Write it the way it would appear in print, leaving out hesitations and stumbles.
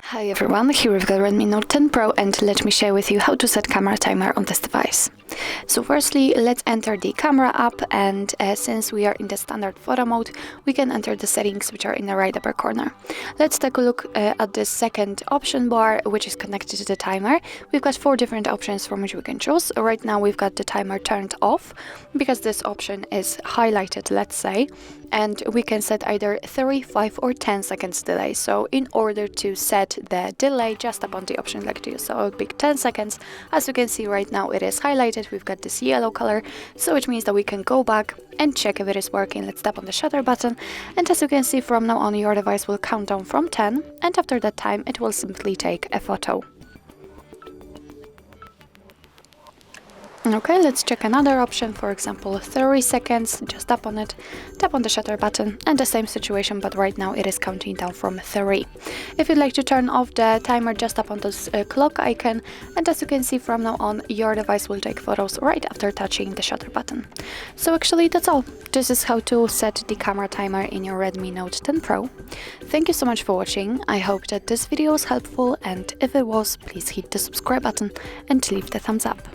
Hi everyone, here we've got Redmi Note 10 Pro and let me share with you how to set camera timer on this device. So firstly, let's enter the camera app, and since we are in the standard photo mode, we can enter the settings which are in the right upper corner. Let's take a look at the second option bar, which is connected to the timer. We've got 4 different options from which we can choose. Right now we've got the timer turned off because this option is highlighted, let's say, and we can set either 3, 5 or 10 seconds delay. So in order to set the delay, just tap on the option like this. So I'll pick 10 seconds. As you can see right now it is highlighted, we've got this yellow color, so which means that we can go back and check if it is working. Let's tap on the shutter button, and as you can see, from now on your device will count down from 10, and after that time it will simply take a photo. Okay, let's check another option, for example 30 seconds, just tap on it, tap on the shutter button, and the same situation, but right now it is counting down from 3. If you'd like to turn off the timer, just tap on this clock icon, and as you can see, from now on your device will take photos right after touching the shutter button. So actually that's all. This is how to set the camera timer in your Redmi Note 10 Pro. Thank you so much for watching. I hope that this video was helpful, and if it was, please hit the subscribe button and leave the thumbs up.